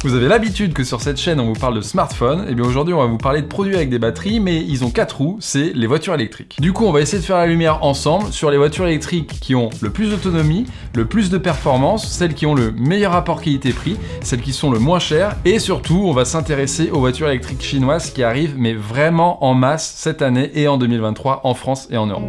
Vous avez l'habitude que sur cette chaîne on vous parle de smartphones, et bien aujourd'hui on va vous parler de produits avec des batteries, mais ils ont 4 roues, c'est les voitures électriques. Du coup on va essayer de faire la lumière ensemble sur les voitures électriques qui ont le plus d'autonomie, le plus de performance, celles qui ont le meilleur rapport qualité-prix, celles qui sont le moins chères, et surtout on va s'intéresser aux voitures électriques chinoises qui arrivent mais vraiment en masse cette année et en 2023 en France et en Europe.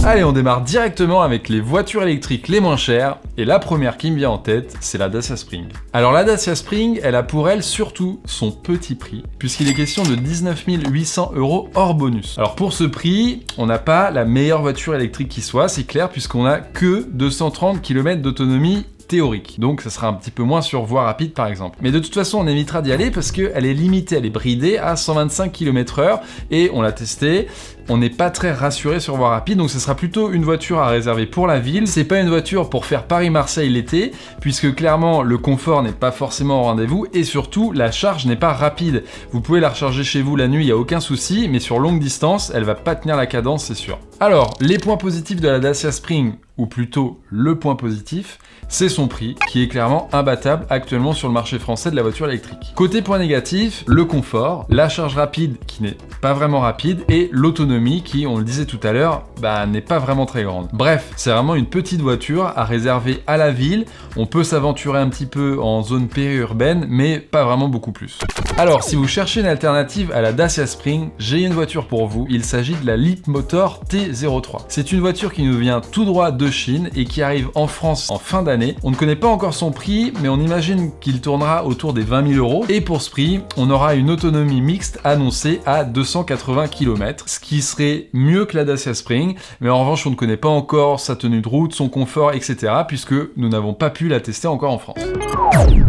Allez, on démarre directement avec les voitures électriques les moins chères, et la première qui me vient en tête, c'est la Dacia Spring. Alors la Dacia Spring, elle a pour elle surtout son petit prix, puisqu'il est question de 19 800 € hors bonus. Alors pour ce prix, on n'a pas la meilleure voiture électrique qui soit, c'est clair, puisqu'on a que 230 km d'autonomie théorique. Donc ça sera un petit peu moins sur voie rapide par exemple. Mais de toute façon on évitera d'y aller parce qu'elle est limitée, elle est bridée à 125 km/h et on l'a testé, on n'est pas très rassuré sur voie rapide, donc ce sera plutôt une voiture à réserver pour la ville. C'est pas une voiture pour faire Paris-Marseille l'été, puisque clairement le confort n'est pas forcément au rendez-vous et surtout la charge n'est pas rapide. Vous pouvez la recharger chez vous la nuit, il n'y a aucun souci, mais sur longue distance, elle va pas tenir la cadence, c'est sûr. Alors, les points positifs de la Dacia Spring, ou plutôt le point positif, c'est son prix, qui est clairement imbattable actuellement sur le marché français de la voiture électrique. Côté point négatif, le confort, la charge rapide qui n'est pas vraiment rapide, et l'autonomie qui, on le disait tout à l'heure, n'est pas vraiment très grande. Bref, c'est vraiment une petite voiture à réserver à la ville, on peut s'aventurer un petit peu en zone périurbaine, mais pas vraiment beaucoup plus. Alors, si vous cherchez une alternative à la Dacia Spring, j'ai une voiture pour vous, il s'agit de la Leapmotor T03. C'est une voiture qui nous vient tout droit de Chine et qui arrive en France en fin d'année. On ne connaît pas encore son prix, mais on imagine qu'il tournera autour des 20 000 €. Et pour ce prix, on aura une autonomie mixte annoncée à 280 km, ce qui serait mieux que la Dacia Spring, mais en revanche, on ne connaît pas encore sa tenue de route, son confort, etc., puisque nous n'avons pas pu la tester encore en France.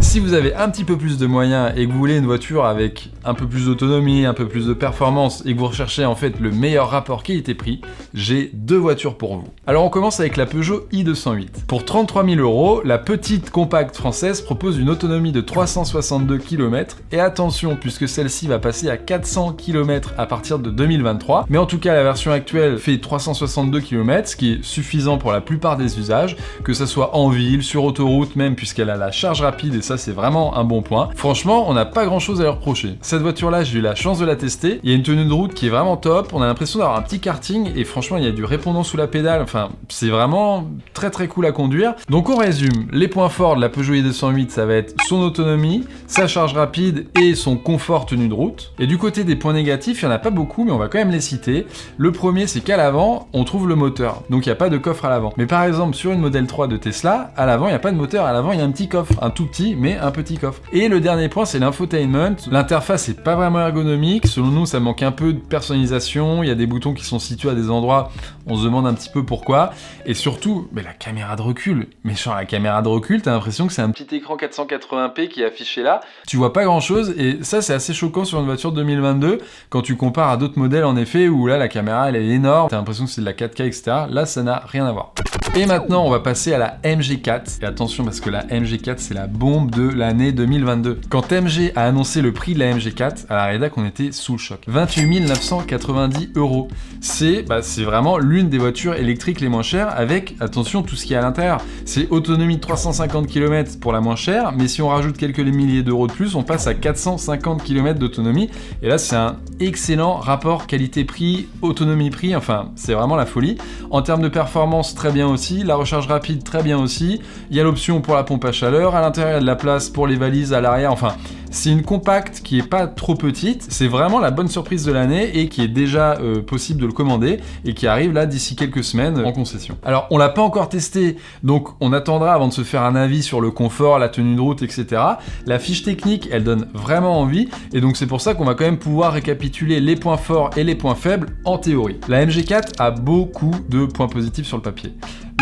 Si vous avez un petit peu plus de moyens et que vous voulez une voiture avec un peu plus d'autonomie, un peu plus de performance et que vous recherchez en fait le meilleur rapport qualité-prix, j'ai deux voitures pour vous. Alors on commence avec la Peugeot i208. Pour 33 000 €, la petite compacte française propose une autonomie de 362 km et attention puisque celle-ci va passer à 400 km à partir de 2023, mais en tout cas la version actuelle fait 362 km, ce qui est suffisant pour la plupart des usages, que ça soit en ville, sur autoroute même, puisqu'elle a la charge rapide et ça c'est vraiment un bon point. Franchement, on n'a pas grand chose à leur reprocher. Cette voiture-là, j'ai eu la chance de la tester. Il y a une tenue de route qui est vraiment top. On a l'impression d'avoir un petit karting et franchement, il y a du répondant sous la pédale. Enfin, c'est vraiment très très cool à conduire. Donc on résume. Les points forts de la Peugeot i208, ça va être son autonomie, sa charge rapide et son confort tenue de route. Et du côté des points négatifs, il n'y en a pas beaucoup, mais on va quand même les citer. Le premier, c'est qu'à l'avant, on trouve le moteur. Donc il n'y a pas de coffre à l'avant. Mais par exemple, sur une Model 3 de Tesla, à l'avant, il n'y a pas de moteur. À l'avant, il y a un petit coffre. Un tout petit, mais un petit coffre. Et le dernier point, c'est l'infotainment. L'interface est pas vraiment ergonomique. Selon nous, ça manque un peu de personnalisation. Il y a des boutons qui sont situés à des endroits, on se demande un petit peu pourquoi. Et surtout, la caméra de recul. Mais genre, la caméra de recul, t'as l'impression que c'est un petit écran 480p qui est affiché là. Tu vois pas grand chose, et ça, c'est assez choquant sur une voiture 2022, quand tu compares à d'autres modèles, en effet, où là, la caméra, elle est énorme. T'as l'impression que c'est de la 4K, etc. Là, ça n'a rien à voir. Et maintenant, on va passer à la MG4. Et attention, parce que la MG4, c'est la bombe de l'année 2022. Quand MG a annoncé le prix de la MG4, à la rédac, on était sous le choc. 28 990 €. C'est vraiment l'une des voitures électriques les moins chères, avec, attention, tout ce qu'il y a à l'intérieur. C'est autonomie de 350 km pour la moins chère, mais si on rajoute quelques milliers d'euros de plus, on passe à 450 km d'autonomie. Et là, c'est un excellent rapport qualité-prix, autonomie-prix, enfin, c'est vraiment la folie. En termes de performance, très bien aussi. La recharge rapide, très bien aussi. Il y a l'option pour la pompe à chaleur. À l'intérieur, il y a de la place pour les valises à l'arrière. Enfin, c'est une compacte qui est pas trop petite. C'est vraiment la bonne surprise de l'année et qui est déjà possible de le commander et qui arrive là d'ici quelques semaines en concession. Alors, on l'a pas encore testé, donc on attendra avant de se faire un avis sur le confort, la tenue de route, etc. La fiche technique, elle donne vraiment envie et donc c'est pour ça qu'on va quand même pouvoir récapituler les points forts et les points faibles en théorie. La MG4 a beaucoup de points positifs sur le papier.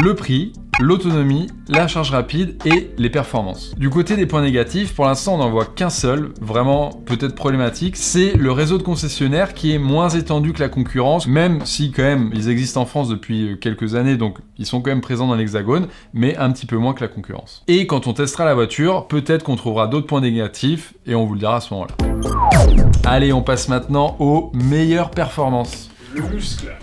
Le prix, l'autonomie, la charge rapide et les performances. Du côté des points négatifs, pour l'instant on n'en voit qu'un seul, vraiment peut-être problématique, c'est le réseau de concessionnaires qui est moins étendu que la concurrence, même si quand même ils existent en France depuis quelques années, donc ils sont quand même présents dans l'Hexagone, mais un petit peu moins que la concurrence. Et quand on testera la voiture, peut-être qu'on trouvera d'autres points négatifs, et on vous le dira à ce moment-là. Allez, on passe maintenant aux meilleures performances. Le muscle.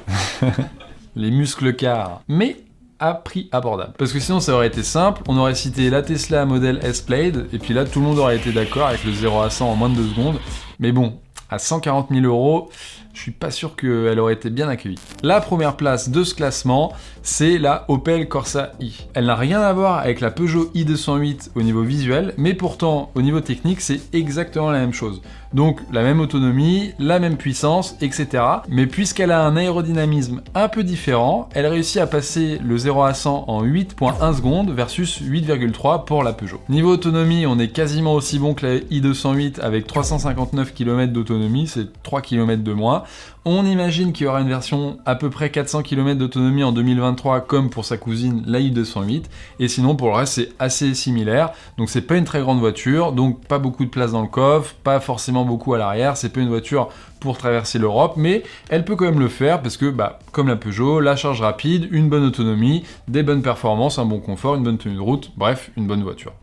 Les muscles cars. Mais à prix abordable. Parce que sinon ça aurait été simple, on aurait cité la Tesla Model S Plaid, et puis là tout le monde aurait été d'accord avec le 0 à 100 en moins de 2 secondes. Mais bon, à 140 000 €, je suis pas sûr qu'elle aurait été bien accueillie. La première place de ce classement, c'est la Opel Corsa i. Elle n'a rien à voir avec la Peugeot i208 au niveau visuel, mais pourtant au niveau technique, c'est exactement la même chose. Donc la même autonomie, la même puissance, etc. Mais puisqu'elle a un aérodynamisme un peu différent, elle réussit à passer le 0 à 100 en 8.1 secondes versus 8,3 pour la Peugeot. Niveau autonomie, on est quasiment aussi bon que la i208 avec 359 km d'autonomie, c'est 3 km de moins. On imagine qu'il y aura une version à peu près 400 km d'autonomie en 2023 comme pour sa cousine la i208, et sinon pour le reste c'est assez similaire, donc c'est pas une très grande voiture, donc pas beaucoup de place dans le coffre, pas forcément beaucoup à l'arrière, c'est pas une voiture pour traverser l'Europe, mais elle peut quand même le faire parce que, comme la Peugeot, la charge rapide, une bonne autonomie, des bonnes performances, un bon confort, une bonne tenue de route, bref, une bonne voiture.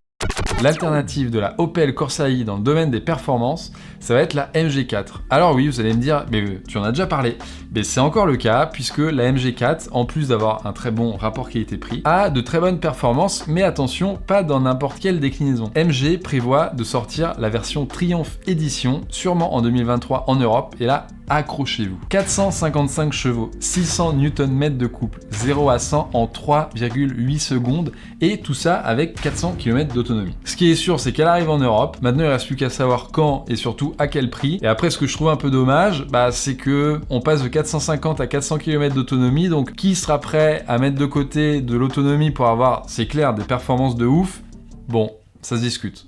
L'alternative de la Opel Corsa i dans le domaine des performances, ça va être la MG4. Alors oui, vous allez me dire, mais tu en as déjà parlé. Mais c'est encore le cas, puisque la MG4, en plus d'avoir un très bon rapport qualité-prix, a de très bonnes performances, mais attention, pas dans n'importe quelle déclinaison. MG prévoit de sortir la version Triumph Edition, sûrement en 2023 en Europe, et là, accrochez-vous. 455 chevaux, 600 Nm de couple, 0 à 100 en 3,8 secondes, et tout ça avec 400 km d'autonomie. Ce qui est sûr, c'est qu'elle arrive en Europe. Maintenant, il reste plus qu'à savoir quand et surtout à quel prix. Et après, ce que je trouve un peu dommage, c'est que on passe de 450 à 400 km d'autonomie. Donc, qui sera prêt à mettre de côté de l'autonomie pour avoir, c'est clair, des performances de ouf? Bon, ça se discute.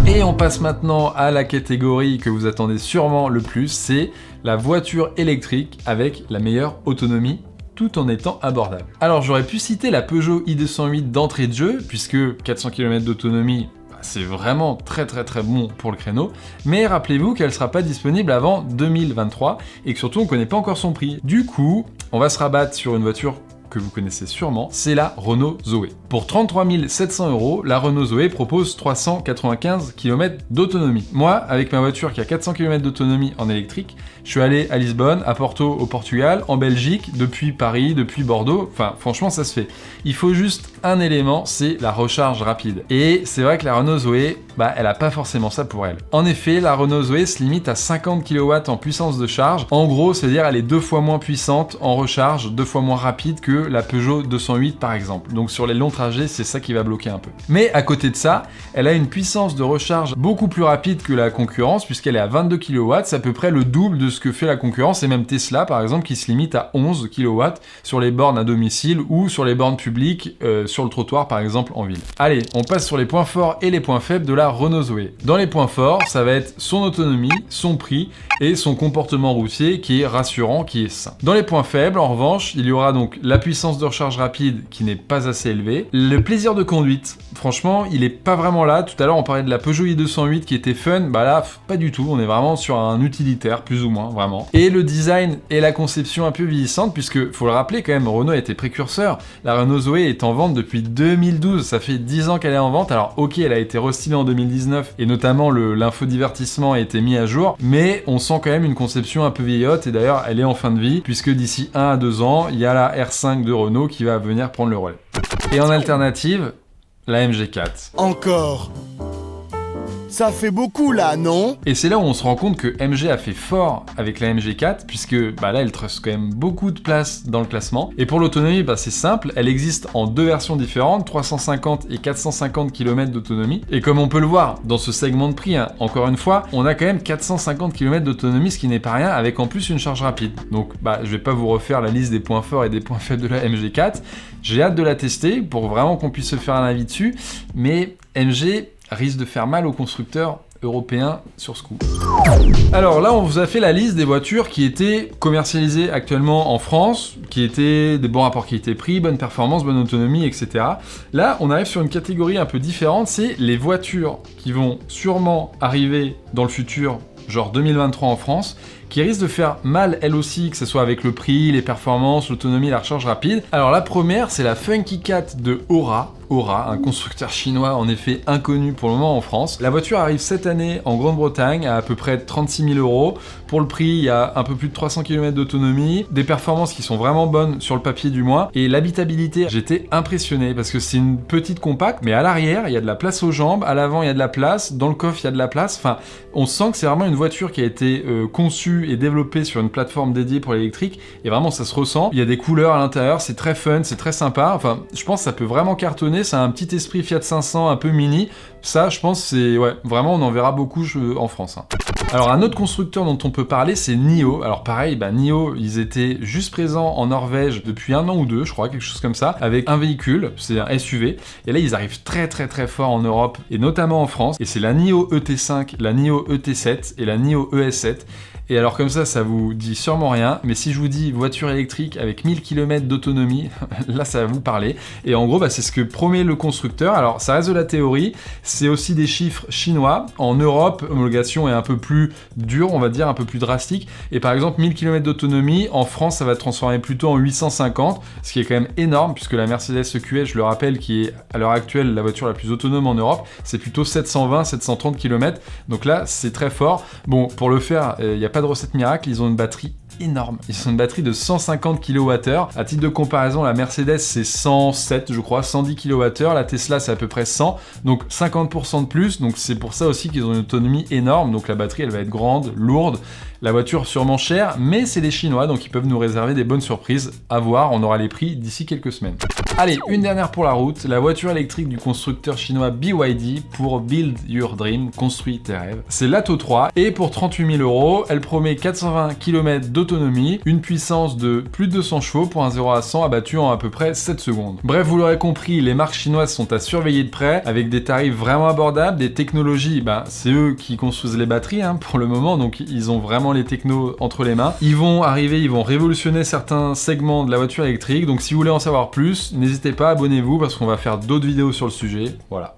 Et on passe maintenant à la catégorie que vous attendez sûrement le plus, c'est la voiture électrique avec la meilleure autonomie, tout en étant abordable. Alors j'aurais pu citer la Peugeot i208 d'entrée de jeu, puisque 400 km d'autonomie, c'est vraiment très bon pour le créneau, mais rappelez-vous qu'elle ne sera pas disponible avant 2023, et que surtout on ne connaît pas encore son prix. Du coup, on va se rabattre sur une voiture que vous connaissez sûrement, c'est la Renault Zoé. Pour 33 700 €, la Renault Zoé propose 395 km d'autonomie. Moi, avec ma voiture qui a 400 km d'autonomie en électrique, je suis allé à Lisbonne, à Porto au Portugal, en Belgique, depuis Paris, depuis Bordeaux, enfin franchement ça se fait. Il faut juste un élément, c'est la recharge rapide. Et c'est vrai que la Renault Zoé, elle a pas forcément ça pour elle. En effet, la Renault Zoé se limite à 50 kW en puissance de charge. En gros, c'est-à-dire elle est 2 fois moins puissante en recharge, 2 fois moins rapide que la Peugeot 208 par exemple. Donc sur les longs trajets, c'est ça qui va bloquer un peu. Mais à côté de ça, elle a une puissance de recharge beaucoup plus rapide que la concurrence, puisqu'elle est à 22 kW, c'est à peu près le double de ce que fait la concurrence, et même Tesla par exemple qui se limite à 11 kW sur les bornes à domicile ou sur les bornes publiques sur le trottoir par exemple en ville. Allez, on passe sur les points forts et les points faibles de la Renault Zoé. Dans les points forts, ça va être son autonomie, son prix et son comportement routier qui est rassurant, qui est sain. Dans les points faibles, en revanche, il y aura donc la puissance de recharge rapide qui n'est pas assez élevée, le plaisir de conduite, franchement, il est pas vraiment là. Tout à l'heure, on parlait de la Peugeot i208 qui était fun, là, pas du tout, on est vraiment sur un utilitaire, plus ou moins, vraiment. Et le design et la conception un peu vieillissante, puisque, faut le rappeler quand même, Renault a été précurseur. La Renault Zoé est en vente depuis 2012, ça fait 10 ans qu'elle est en vente, alors ok, elle a été restylée en 2019, et notamment l'infodivertissement a été mis à jour, mais on sent quand même une conception un peu vieillotte, et d'ailleurs, elle est en fin de vie, puisque d'ici 1 à 2 ans, il y a la R5 de Renault qui va venir prendre le relais. Et en alternative, la MG4. Encore. Ça fait beaucoup là, non? Et c'est là où on se rend compte que MG a fait fort avec la MG4, puisque là, elle truste quand même beaucoup de place dans le classement. Et pour l'autonomie, c'est simple, elle existe en 2 versions différentes, 350 et 450 km d'autonomie. Et comme on peut le voir dans ce segment de prix, encore une fois, on a quand même 450 km d'autonomie, ce qui n'est pas rien, avec en plus une charge rapide. Donc je vais pas vous refaire la liste des points forts et des points faibles de la MG4. J'ai hâte de la tester pour vraiment qu'on puisse se faire un avis dessus, mais MG risque de faire mal aux constructeurs européens sur ce coup. Alors là, on vous a fait la liste des voitures qui étaient commercialisées actuellement en France, qui étaient des bons rapports qualité-prix, bonne performance, bonne autonomie, etc. Là, on arrive sur une catégorie un peu différente, c'est les voitures qui vont sûrement arriver dans le futur, genre 2023 en France, qui risquent de faire mal elles aussi, que ce soit avec le prix, les performances, l'autonomie, la recharge rapide. Alors la première, c'est la Funky Cat de Aura, un constructeur chinois en effet inconnu pour le moment en France. La voiture arrive cette année en Grande-Bretagne à peu près 36 000 €. Pour le prix, il y a un peu plus de 300 km d'autonomie, des performances qui sont vraiment bonnes sur le papier du moins, et l'habitabilité, j'étais impressionné parce que c'est une petite compacte, mais à l'arrière, il y a de la place aux jambes, à l'avant, il y a de la place, dans le coffre, il y a de la place, enfin, on sent que c'est vraiment une voiture qui a été conçue et développée sur une plateforme dédiée pour l'électrique, et vraiment ça se ressent. Il y a des couleurs à l'intérieur, c'est très fun, c'est très sympa, enfin, je pense que ça peut vraiment cartonner. Ça a un petit esprit Fiat 500 un peu mini. Ça, je pense, c'est... Ouais, vraiment, on en verra beaucoup en France. Hein. Alors, un autre constructeur dont on peut parler, c'est NIO. Alors, pareil, NIO, ils étaient juste présents en Norvège depuis 1 an ou 2, je crois, quelque chose comme ça, avec un véhicule, c'est un SUV. Et là, ils arrivent très fort en Europe, et notamment en France. Et c'est la NIO ET5, la NIO ET7 et la NIO ES7. Et alors comme ça vous dit sûrement rien, mais si je vous dis voiture électrique avec 1000 km d'autonomie, là ça va vous parler. Et en gros, c'est ce que promet le constructeur. Alors ça reste de la théorie, c'est aussi des chiffres chinois. En Europe, l'homologation est un peu plus dure, on va dire, un peu plus drastique. Et par exemple, 1000 km d'autonomie, en France, ça va transformer plutôt en 850, ce qui est quand même énorme, puisque la Mercedes EQS, je le rappelle, qui est à l'heure actuelle la voiture la plus autonome en Europe, c'est plutôt 720-730 km. Donc là, c'est très fort. Bon, pour le faire, il n'y a pas de recette miracle, ils ont une batterie énorme. Ils ont une batterie de 150 kWh. À titre de comparaison, la Mercedes c'est 107, je crois, 110 kWh. La Tesla c'est à peu près 100, donc 50% de plus. Donc c'est pour ça aussi qu'ils ont une autonomie énorme. Donc la batterie elle va être grande, lourde. La voiture sûrement chère, mais c'est les Chinois, donc ils peuvent nous réserver des bonnes surprises. À voir, on aura les prix d'ici quelques semaines. Allez, une dernière pour la route, la voiture électrique du constructeur chinois BYD pour Build Your Dream, construis tes rêves. C'est l'Atto 3, et pour 38 000 €, elle promet 420 km d'autonomie, une puissance de plus de 200 chevaux pour un 0 à 100 abattu en à peu près 7 secondes. Bref, vous l'aurez compris, les marques chinoises sont à surveiller de près, avec des tarifs vraiment abordables, des technologies, c'est eux qui construisent les batteries pour le moment, donc ils ont vraiment les technos entre les mains. Ils vont arriver, ils vont révolutionner certains segments de la voiture électrique, donc si vous voulez en savoir plus, n'hésitez pas, abonnez-vous parce qu'on va faire d'autres vidéos sur le sujet. Voilà.